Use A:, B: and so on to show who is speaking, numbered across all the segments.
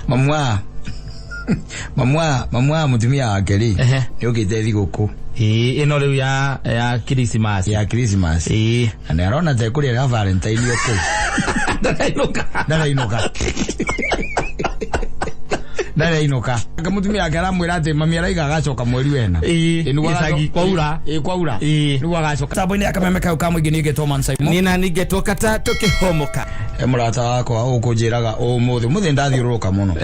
A: mamwa mutumia wake ri yokite thiguku
B: ino riu ya Christmas
A: ana arona te kuri ya Valentine yoko Dara inoka akamutumia akaramwira ati mami araiga agacoka mweri wena
B: isagi kwaura
A: ni wagacoka
C: sababu ni akamemeka ukamwe nige Thomas Simon
B: nina nigetoka ta tukihomoka
A: emurata wako ukujiraga umuthi ndathiururuka muno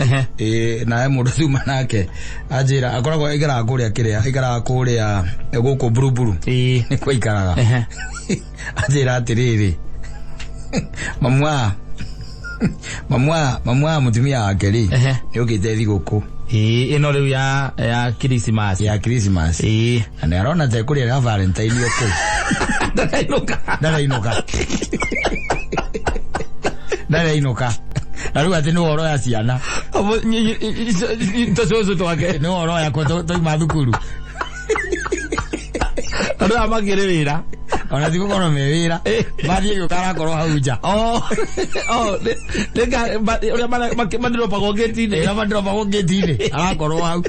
A: na mundu thuma nake ajira akoragwo igara kuria guku buruburu
B: ni
A: kwaikaraga ajira atiriri mamwa mutumia wake ri yokite thiguku
B: ino riu ya Christmas
A: ana arona te kuri ya Valentine yoko Dara inoka Aru ati no oro ya ciana
B: abo tosozo twake
A: no oro ya ko to mathukuru
B: aru amagire wira
A: ona thiko kono me wira bathie gukara koro hauja
B: lega ore mandiro pago getine arakoro hau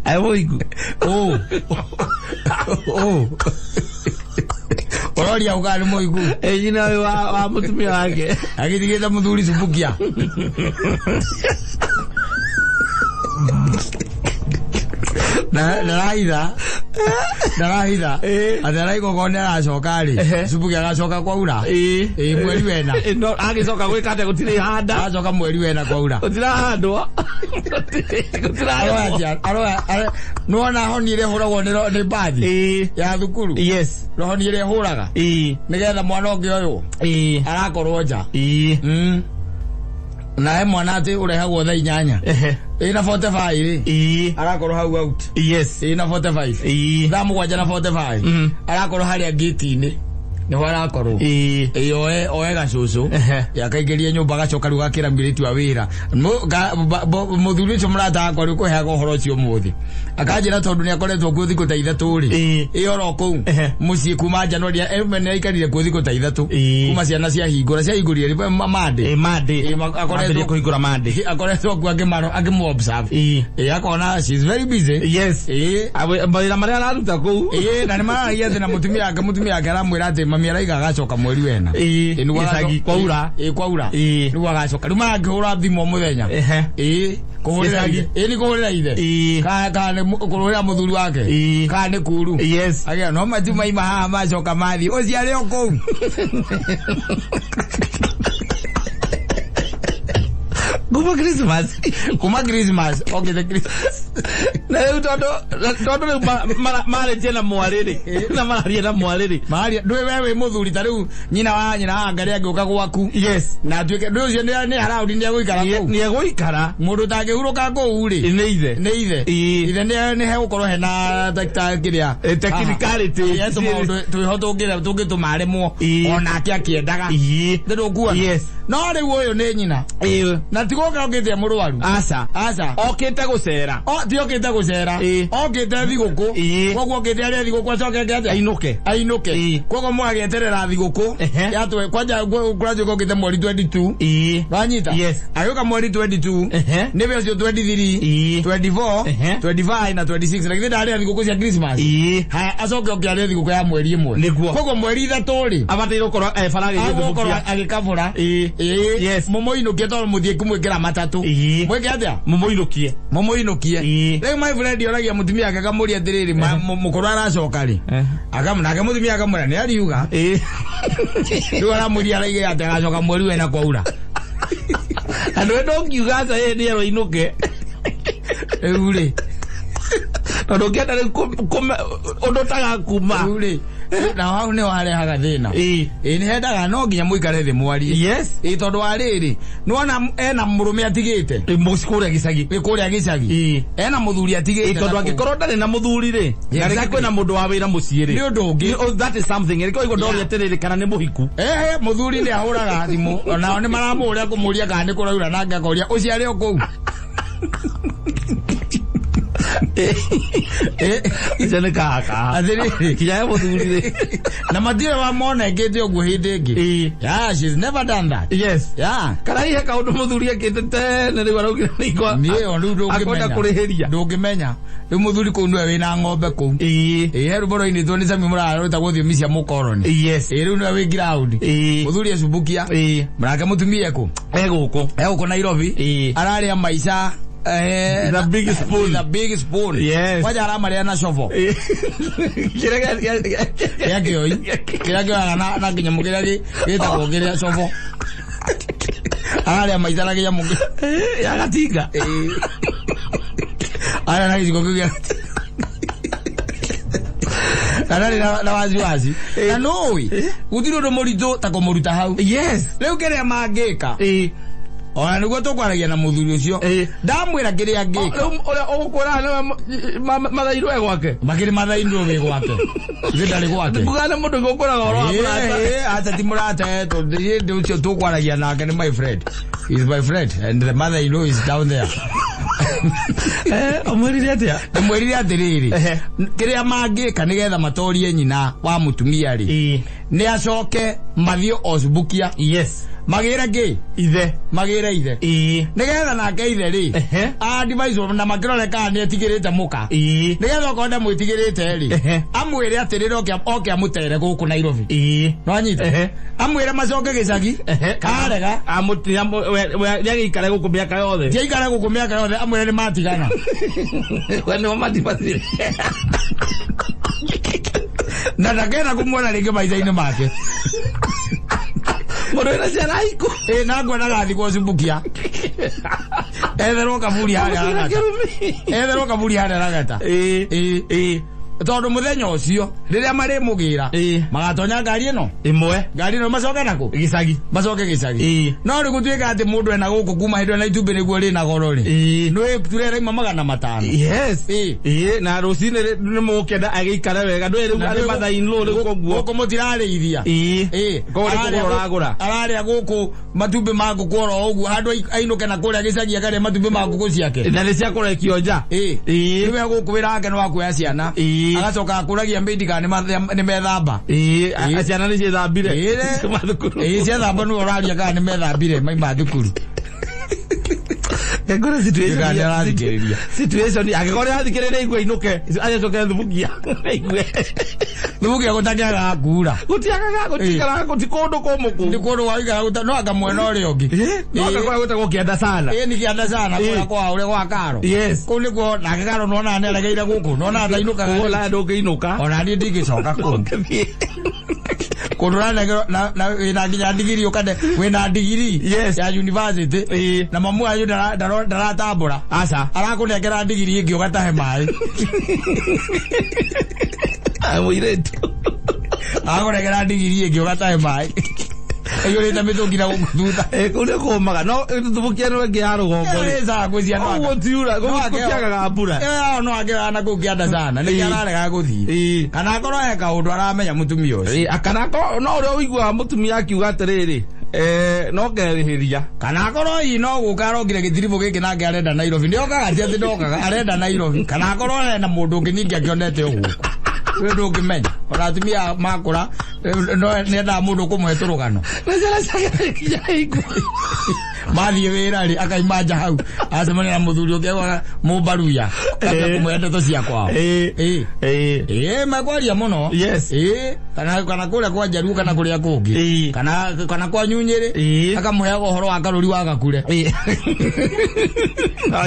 B: aiwoigu Ororia ugari moigu ejina wa mutumia wake
A: agitigeta muthuri subukia Naraitha Atharai gogone aracokari subukia agacoka kwaura mweri wena
B: no agicoka gwikate gutiri handa
A: acoka mweri wena kwaura
B: gutira handwa
A: Aroa nuona honire huragwo ni bathi ya thukuru
B: yes
A: honire huraga nigetha mwana onge uyu arakorwo nja na mwana ati urehagwo thaa 8 ina 45 arakorwo hau out
B: yes
A: ina 45 thaa 7 na 45 arakorwo haria gate-ini ni wara korwo oe gacucu yakaigeria nyumba gacoka ruga kira mbiriti wa wira muthuri cio murata akwa ri kuheaga uhoro cio muthi akanjira tondu ni akoretwo ku thiko ta 3 ri iyoro ku mucii kuma January emene aikarire ku thiko ta 3 kuma ciana cia hingurire mande
B: akoretwo kuhingura mande
A: akoretwo ku agimu observe akona she is very busy
B: yes abira maria araruta ku
A: na ni maragia thina mutumia akaramwira ati mami araiga agacoka mweri wena
B: isagi kwaura
A: ni wagacoka riu marangihura thimu muthenya kuhurira ni kuhurira ithe kana kuhurira muthuri wake kana ni kuru
B: yes
A: agia no matuma ima haha macoka mathi uciare okou kuma Christmas okay the Christmas
B: na leo todo mara tena mwariri na mara na mwariri
A: mari ndwe wewe muthuri ta riu nyina ngari agiuka gwaku
B: yes
A: na tuike ndwe ucio ni haraudi ni guikara ku
B: ni guikara
A: mundu tangihuruka ku ri
B: ni ithe
A: ni he gukorwo hena dakta kiria
B: technicality
A: yeso mundu tuihoto ngira tungitumare ona akiendaga ndu kuona
B: yes
A: no riu uyu ni nyina na tigoka ngithia murwaru
B: aca okite gucera
A: ti okite gucera okite thiguku koguo ngithia ri thiguku acoke ngete ainuke koguo mwageterera thiguku yatwe kwanja graduate okite mweri 22 wanyita ayoka mweri 22 nibe ucio 23 24 25 na 26 lakini ndari thiguku cia Christmas haya acoke okiaria thiguku ya mweri imwe koguo mweri 3 ri
B: abatire gukorwo farage
A: githubukia agikabura yes mumoinukie tondu muthie kumwikira matatu mwike atia mumoinukie rĩu my friend oragia mutumia akamuria atiriri mukuru aracoka ri akamnake mutumia akamwira ni ariuga rĩu aramuria araige ati agacoka mweri wena kwaura
B: andu ndongiuga aca ye ni aroinuke
A: rĩu ri
B: tondu ngenda undu taga kuma
A: rĩu ri na hau ne warehaga thina ni hendaga no nginya muikare thi mwari
B: yes
A: tondu wariri nuona ena murume atigite
B: mucikuria gicagi
A: ena muthuri atigite
B: tondu angikorwo ndari na muthuri ri ngari kwina mundu wa wira mucii ri
A: ni undu ungi
B: that is something iko igo ndori atiriri kana ni muhiku
A: muthuri ni ahuraga thimu ona ni maramuria kumuria kana ni kuraura na ngakoria uciare okou
B: Ijane kaka.
A: Athiri.
B: Kinya muthuri.
A: Na matire wa mona ngete ogu hindi ngi. Yeah, she's never done that.
B: Yes.
A: Yeah.
B: Kana ihe kaundu muthuri akite tene riwa raugira niko.
A: Nie ondu ndungimenya.
B: Akonda kurihiria.
A: Ndungimenya. Riu muthuri kuu niwe wina ng'ombe kuu. Heru boro ini twoni sami murarota guthio cia mukoroni.
B: Yes.
A: Riu niwe wi ground. Muthuri acubukia. Murake mutumia ku. Eguko Nairobi. Araria maisha.
B: The big spoon.
A: The big spoon.
B: Yes.
A: Waja aramaria na shovel. Yake oi. Kira na kinyamu kira gitagwo kiria shovel. Araria maisha na kinyamu.
B: Ya gatinga.
A: Ara na giciko kia. Kanari na wazi. Na noi. Utiro do morito ta komuruta hau.
B: Yes.
A: Leo kiria mangika. Ona niguo tukwaragia na muthuri ucio. Ndamwira kiria angika.
B: Oria ugukwira mathairwo gwake.
A: Makiri mathairwo we gwake. Ndari gwake.
B: Ngugana mundu ngukura goro
A: amurata. Ata ti murata to ndi ucio tukwaragia nake ni my friend. He is my friend and the mother-in-law is down there.
B: Amwirire atia?
A: Amwirire atiriri. Kiria mangika nigetha matorie nyina wa mutumia ri. Ni acoke mathio osbukia.
B: Yes.
A: Magira ngi ithe magira ithe nigetha nake ithe ri advice na makirore ka ni etigirite muka nigetha ukonda mwitigirite ri amwire atirire oke amutere guku Nairobi no anyite amwire macoke gicagi karega
B: amuti yagikare guku miaka yothe
A: yagikare guku miaka yothe amwire ni matigana
B: wene wamatipathire
A: na ndakena kumwona ringi maitha-ini make
B: Morena ciana iku.
A: Na ngwenda gathi gũcumbukia. Etherwo kaburi harĩa ragata. Etherwo kaburi harĩa ragata. Tondu muthenya ucio riria mari mugira magatonya ngari ino imwe ngari ino macoke nako gicagi macoke gicagi no ri gutwika ati mundu ena guku kuma hindu na itumbi niguo ri na goro ri no turera ima 500.
B: Yes na rucine ni mukenda agikara wega ndo ri ari mathainlo ri koguo guku mutirarĩithia ko ri kuguragura arari guku matumbi ma nguku oro uguo handu ainuke na kuria gicagi akare matumbi ma nguku ciake na ni cia kurekio nja
A: niwe guku wirake no akuya ciana agacoka akuragia mbindi kana ni methamba
B: aciana ni ciethambire
A: ciethamba no oraria kana ni methambire maima thukuru
B: ngora situation agikore athikirire igwe inuke acoke thubukia igwe
A: thubukia gutakiaga kura
B: gutikara gutikundu kumuku
A: ndi kundu waigara no akamwena uri ungi
B: no akakora gutagwo kianda sana
A: ni kianda sana kwa ure kwa karo
B: yes
A: kuni ko na karo no na nelegeire guku no na tainuka
B: ola ndukiinuka
A: ona ndi ndigicoka ku Kondora na nginya digiri ukande wina digiri ya university na mamu ayu ndaratambura
B: aca
A: arakunengera digiri ingi ugatahe mai
B: amuiretu
A: arakunengera digiri ingi ugatahe mai ayo reta mitungira gukuthutha
B: kune kumaga no thubukia no ngi ya rugongo
A: eza gwizia no
B: gutiura gukiaga gambura
A: no agera gukianda sana ni ararega guthii kana akoro eka undu aramenya mutumia ucio
B: akana ko no uri uigua mutumia akiuga atiriri no ngerihiria
A: kana akoro ii no gukarongire githiribu giki nake arenda Nairobi ndio kaga ati ndokaga arenda Nairobi kana akoro na mundu ungi ningi akionete uguo wewe ukimenya oratumia makura no nenda mundu kumuhe turugano
B: nazala saka kijaiku
A: mathie wira ri akaimanja hau acemania na muthuri ukegwa mumbaruya kumwenda to cia kwao magwaria muno
B: yes
A: kana kuria kwa Jaru kana kuria kungi kana kwa Nyunyiri akamuhe uhoro wa karuri wa gakure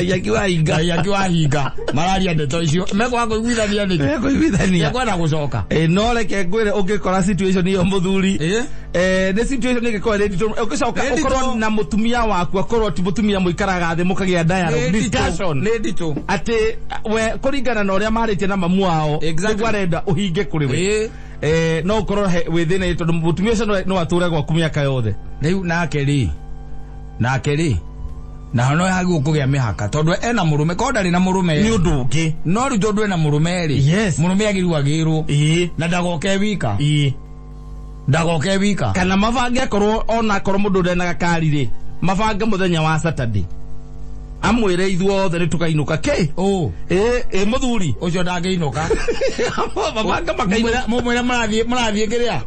A: yakiwa hinga mararia ndeto icio mekwa kuiguithania ni kwenda gucoka
B: no reke ngwire ungikora situation iyo muthuri the situation ingikora ready to ukicoka ukorwo na mutumia waku akorwo ti mutumia muikaraga thĩ mukagia dialogue discussion
A: neditu
B: ati we kuringana na uria maritie na mamu wao niguo arenda uhinge kuri we no ukorwo within it tondu mutumia ucio no ature gwaku miaka yothe
A: riu nake ri na no hagu kugia mihaka tondu ena murume ko ndari na murume
B: ni undu ungi
A: no ri tondu ena murume ri murume agirwo na ndagoke wika
B: kana mabange akorwo ona akorwo mundu ndena gakari ri mabange muthenya wa Saturday amwire ithuothe ni tukainuka ke muthuri
A: ucio ndangeinuka
B: mabanga makainũka
A: mumwira marathie kiria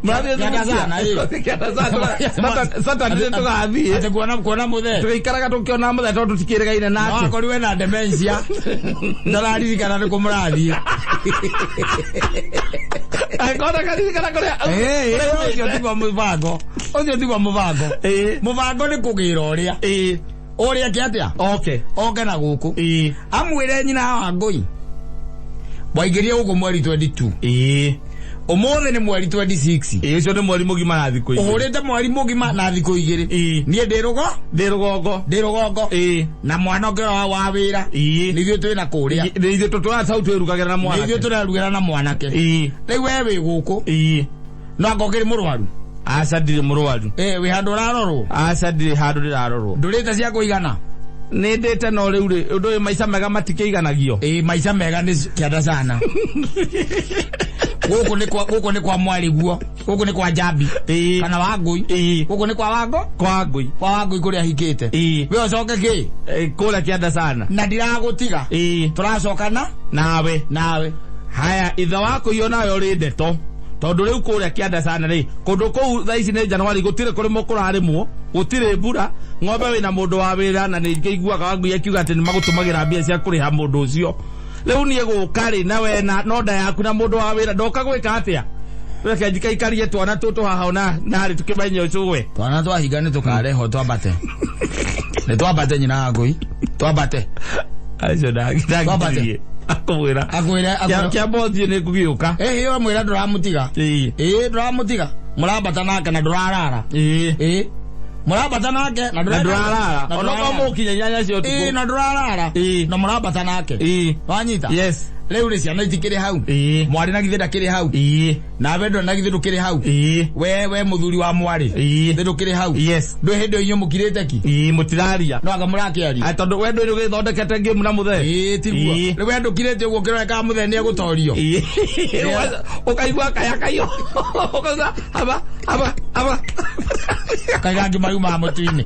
B: sata ndio tugathie
A: ate kuona muthe
B: tuikaraga tukiona muthe tondu tikirigaine nake
A: akoriwe na dementia ndararirikana ni kumurathie
B: akona karirikana kuria
A: ucio tigwa mubango mubango ni kugira uria uria kiatia oke na guku amwire nyina wa Ngui waingirie guku mweri 22 umuthi ni mweri 26
B: icio ni mweri mugima na thiku igiri
A: uhurite mweri mugima na thiku igiri nie ndirugongo na mwana ngero wa wira nithio twina kuria
B: nithio tutwa sauti rugagira na mwana
A: nithio turarugira na mwanake riu wewe guku no ngogeri murwaru
B: asadire murwaru
A: we handu rarorwo
B: asadire handu rarorwo
A: ndurite cia kuigana
B: ni ndete no riu ri undu maica mega matikeiganagio
A: maica mega ni kianda sana guku ni kwa mwari guo guku ni kwa Jambi kana wa Ngui guku ni kwa Wangui kuria hikite we ucoke ki
B: kula kianda sana
A: na ndiragutiga turacokana nawe
B: haya itha wako iyo nayo ri ndeto tondu riu kuria kianda sana ri kundu ku thaici ni Januari gutire kuri mukurarimwo gutire mbura ng'ombe wina mundu wa wira na ni ngiguaga Wangui akiuga ati ni magutumagira mbia cia kuriha mundu ucio riu nie gukari na we na nonda yaku na mundu wa wira ndoka gwika atia weke njikaikarie twana tutu haha ona nari tukimenye ucuwe
A: twana twahinga ni tukareho twambate ni twambate nyina wa Ngui twambate
B: acio ndagithagie akwira kia bothi ni kugiuka
A: yo mwira nduramutiga nduramutiga murambata nake na ndurarara murambata nake na
B: ndurarara ona kwa mukinya nyanya cio tuko
A: na ndurarara na murambata nake wanyita
B: yes
A: riu ri ciana itikiri hau mwari na githida kiri hau na wendo na githidu kiri hau we muthuri wa mwari githidu kiri hau
B: yes
A: ndwe hindo inyo mukirite ki
B: mutiraria
A: no anga murakiaria
B: atondu wendo ni githondekete game na muthe
A: tiguo riu wendo kirite uguo kireka muthe ni agutorio
B: ukaigua kaya kayo ukaza aba
A: kaya ngimaru ma mutuini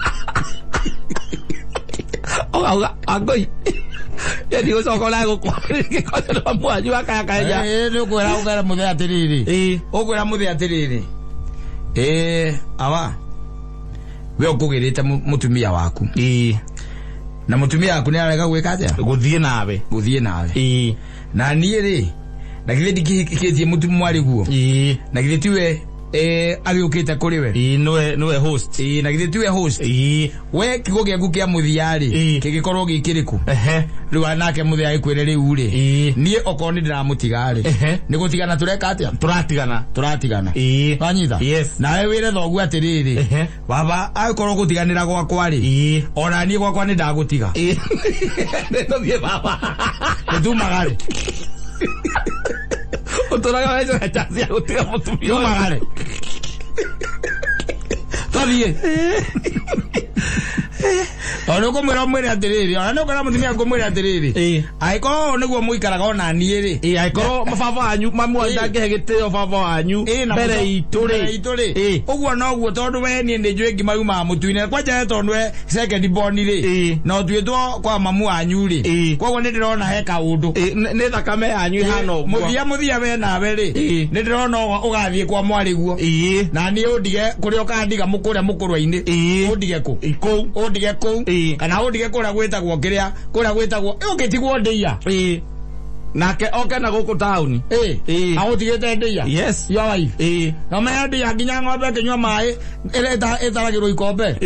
B: Ngui yedi ucokola gukwirike kono na mwanyu akaya
A: ni ukwira ugera muthe atiriri ukwira muthe atiriri awa we ukugirite mutumia waku na mutumia waku ni arega gwika atia
B: guthie nawe
A: na nie ri na githidi kikitie mutumia mwari guo na githitiwe agiukite kuri we
B: niwe host
A: na githitiwe host we kigo giaku kia muthiari kigikorwo gikiriku riu anake muthia ikwire riu ri nie okoni ndiramutiga ri ni gutigana tureka atia turatigana wanyita na we wire thogu atiriri baba akorwo gutiganira gwakwa ri ona nie gwakwa ni ndagutiga
B: ndio baba
A: ndumagare
B: uturaga wewe hatazi utiga mutumia
A: ndumagare tavie ono komwira mwire atiriri ona no kana mutumia komwira atiriri aiko niguo muikaraga ona nie ri
B: aiko mababa anyu mamu andange gitio baba anyu mbere ituri
A: uguo no guo tondu we nie ndijwe ngimaru ma mutuine kwanja tondu we second born ri no twitwo kwa mamu anyu ri koguo ni ndirona heka undu
B: ni thakame anyu ihana uguo
A: muthia we nawe ri ni ndirona ugathie kwa mwari guo na nie undige kuri ukandiga mukuria mukurwa-ini undige ku undige ku kana undige kuria gwitagwo kiria kuria gwitagwo ukitigwo ndia
B: nake oke na guku town
A: agutigite ndia
B: yes
A: your wife no me ndia nginya ng'ombe kinywa mai itaragirwo ikombe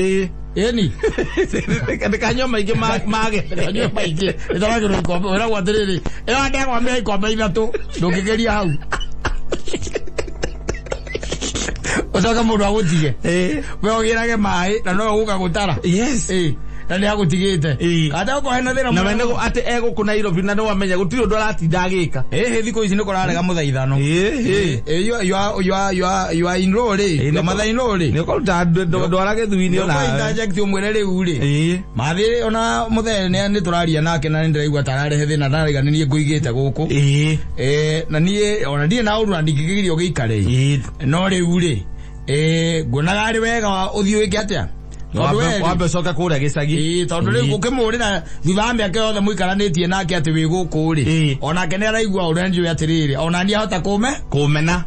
A: ni
B: kanywa maingi mage
A: kanywa maingi itaragirwo ikombe wira gwatiriri ira ndegwa me ikombe ithatu ndungigeria hau utoka mundu agutige we ogirage mai na no uguka gutara
B: yes
A: na ni agutigite kada ko hena thira
B: na wendo ati ego ku Nairobi na no wamenya gutiri undu aratinda agika
A: thiko ici ni kurarega muthaithano you are in law ri na mathain law ri
B: ni ko ndwarage thuini ona
A: interject umwere riu ri mathi ona muthene ni turaria nake na ndiraigua tararehe thina ndarigananie nguigite guku na nie ona ndie na uru ndingigirio giikare no riu ri ngunaga ari wega uthio wiki atia
B: Wabe soka kura gicagi.
A: Tondu riu ukimurira thibambe ake othe muikaranitie nake ati wi guku ri. Ona kenera igua urenju atiriri. Ona ni ahota kumena.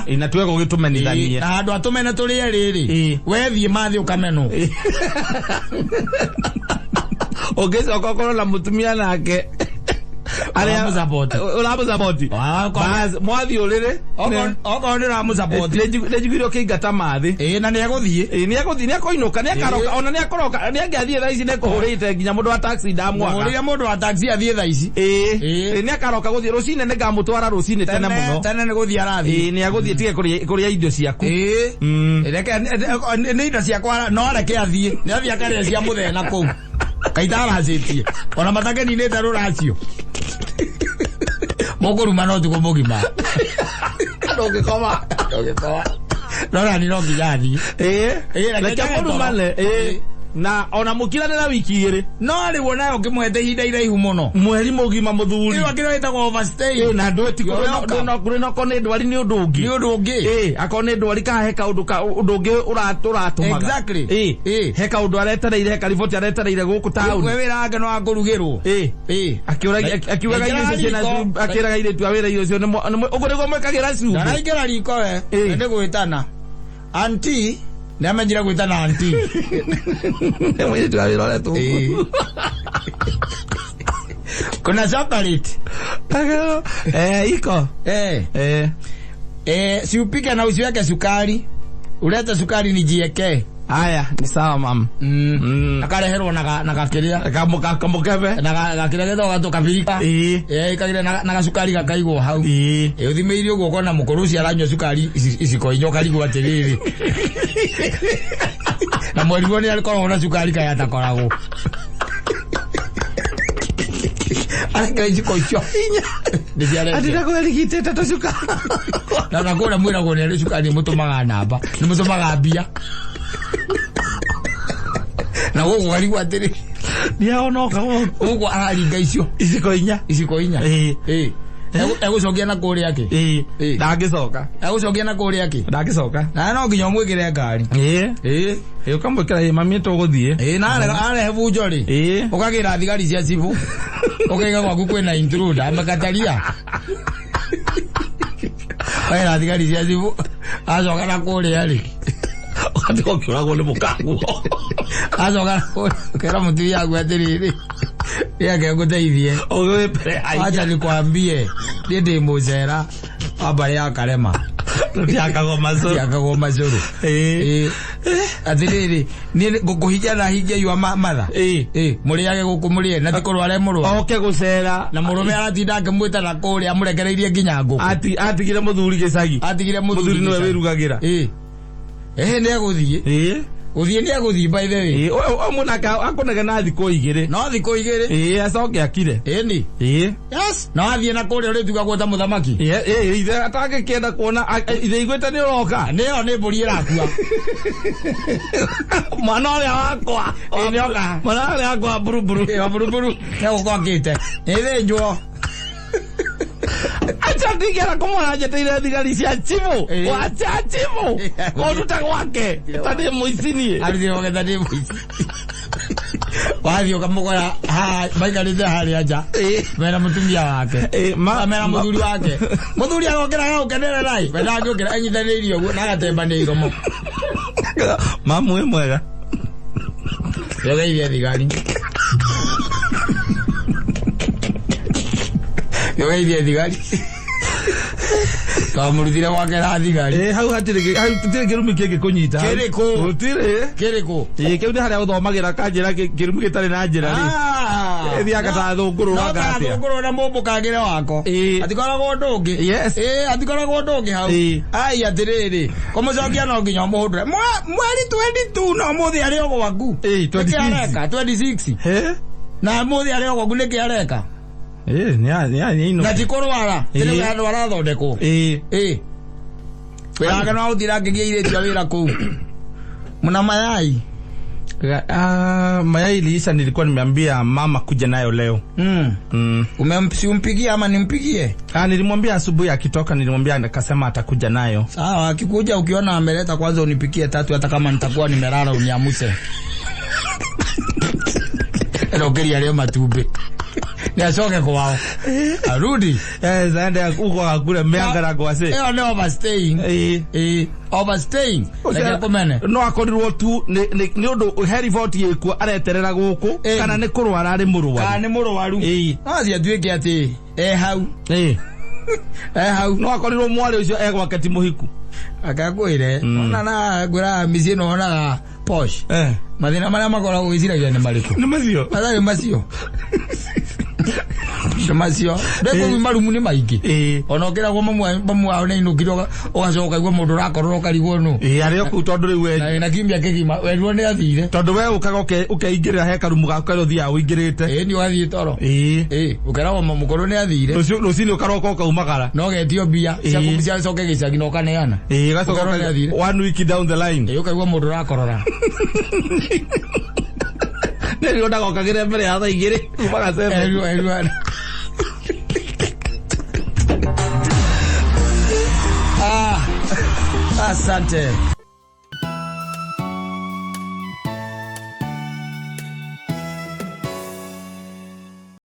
B: Ina tuwe gugitumenithania.
A: Na andu atumene turi eriri. We thie mathi ukameno.
B: Ogecoka korwo na mutumia nake
A: Ula
B: muzaboti. Mwathi urire.
A: Oko ndira muzaboti.
B: Nejigiro kingata mathi.
A: Na neguthie.
B: Ni akoinuka ni akaroka ona ni akoroka ni angiathie thaa ici ne kuhurite nginya mundu wa taxi ndamwaga.
A: Muhurire mundu wa taxi athie thaa ici.
B: Ni akaroka guthie rucine ne ngamutwara rucine tene muno.
A: Tene ne guthie arathi.
B: Ni aguthie tige kuria indo ciaku.
A: Reke ni indo ciakwa no reke athie. Ni athie akaria cia muthena kou. Kaitara citie. Ona matakeni ne taruracio. Mogoruma no tuko mogima. Ndogikoma. Nora ni no ngiyathi.
B: Reke morumane. Na ona mukiranira wiki iri.
A: No ri wona ukimwete hinda iraihu muno.
B: Mweri mugima muthuri.
A: Iyo akireta go overstay.
B: Na ndo ti kuri no kone ndwari ni undu ungi.
A: Ni undu ungi.
B: Akone ndwari ka heka undu ungi uratumaga.
A: Exactly.
B: Heka undu aretereire heka riboti aretereire guku town.
A: We wira ngano akurugirwo.
B: Akiuraga irio ciana akiraga irio twa wira irio cio ugurigwo mwekagira cu.
A: Ndaraikira riko we. Ende gwitana. Auntie na menjira gwitana auntie.
B: Mwenye tuwawira tu.
A: Kuna chocolate.
B: Iko.
A: Si upike na usiweke sukari. Ulete sukari nijieke.
B: Aya, ni sawa mam.
A: Akareherwo na gakiria.
B: Kamukebe.
A: Na gakiria getho gatukabirika. Ikagire na sukari gakaigwo hau. Uthimeirie uguo kona mukuruci aranywa sukari isiko inyoka rigu atiriri. Na mwerigo ni alikorwo na sukari kaya takoragwo. Aka isiko icho.
B: Atira ko rigite tata sukari.
A: Na nakora mwira go ni sukari mutumaga namba. Ni mutumaga bia. Na wogo garigu atiri.
B: Dia onoka
A: wogo aringa icio.
B: Isiko inya.
A: Egucokia na kuri yake.
B: Ndagicoka.
A: Egucokia na kuri yake.
B: Ndagicoka.
A: Na no nginya mwikire ngari.
B: Ukamwikira mami tuguthie.
A: Na arehe bunjori. Ukagira thigari cia cibu. Ukaiga gwaku kwina intruder amakataria. Waira thigari cia cibu. Acoka na kuri yari.
B: Atiko kiragwo ni mukangu.
A: Acoka kera mutu yagu atiriri. Yake nguteithie.
B: Owe pere ai.
A: Acha nikwambie. Ndi mucera. Aba ya karema. Tiakago mazuru. Atiriri ni gukuhija na hija yu matha. Muri yake gukumurie na tikoro are murwa.
B: Oke gucera
A: na murume aratinda akimwita na kuri amurekereirie nginya nguku.
B: Atigire muthuri gicagi.
A: Atigire muthuri
B: niwe wirugagira.
A: Ni aguthie. Uthie ni aguthie by the way.
B: Munaka akonaga na thiko igire.
A: No thiko igire.
B: Acoke akire.
A: Ni. Yes. No athie na kuri uri tuga gweta muthamaki.
B: Ithe atake kienda kuona ithe igweta ni roka.
A: Nio ni mburi irakua.
B: Mwana ule wakwa.
A: Ni oka.
B: Mwana ule wakwa buruburu.
A: Buruburu. Teo kwakite. Ithe njuo.
B: Acha tigera kumwana jeteire thigari cia chimu. Wacha chimu. Oruta gwake. Tani muisini.
A: Arudi wake tani muisini. Wathi ukamukora maikarite haria nja. Mera mutumia wake. Mera muthuri wake. Muthuri agokera ukenere rai. Wenda agokera anyithanirie uguo na agatemba ni iromo.
B: Mamu mwega.
A: Yogeithia thigari. Yogeithia thigari. Kamurutire wake na thigari.
B: Hau tutire kirumi kege kunyita.
A: Kiriko.
B: Tutire.
A: Kiriko.
B: Kiu ni haria uthomagira kanjira kirumi gitari na njira ri. Ethi akata thunguru waka atia.
A: Thunguru na mumbu kagire wako. Atikoragwo ndungi.
B: Yes.
A: Atikoragwo ndungi hau. Ai atiriri. Kumucokia no nginya muhundure. Mweri 22 no muthi ari ogo waku. 26. Na muthi ari ogo waku niki areka.
B: Ni
A: na tikorwara tene ya ndwara thondeko wiraga no uthira ngigia iretia wira kuu muna mayai
B: mayai liisha nilikuwa nimeambia mama kuja nayo leo.
A: Umempigia ama nimpigie?
B: Nilimwambia asubuhi akitoka nilimwambia akasema atakuja nayo.
A: Sawa, akikuja ukiona ameleta kwanza unipikie 3 hata kama nitakuwa nimelala uniamuse. ero keria leo matumbe ni asoke kwao arudi
B: zaende uko akule meangara kwa se
A: no overstaying overstaying like komene
B: no akorirwo tu ni undu heri voti yekuo areterera guku kana ni kurwara ari murwaru
A: kana ni murwaru azi atuike ati hau hau
B: no akorirwo mwari ucio egwaketi muhiku
A: akagwire na gwira mizie no na posh mathina maria makora gwiciragia ni mariku
B: ni macio
A: athari macio Shamasio ndeko marumu ni maigi ona okira kwa mamu ao ne inukiro ugacoka igwa mundu rakorora karigwo no
B: ari oku tondu riu we
A: na kimbia kigima werwo ni athire
B: tondu we ukaga ukaingirira he karumu gaku karo thia uingirite
A: ni wathie toro ukara wa mukoro ni athire
B: rucini ukaroka ukaumagara
A: no getio bia cia coke gicagi no kaneana
B: gacoka ni athire 1 week down the line
A: ukaigwa mundu rakorora
B: ndio ndagoka gire mbere ya thaa igiri umaga sema
A: asante.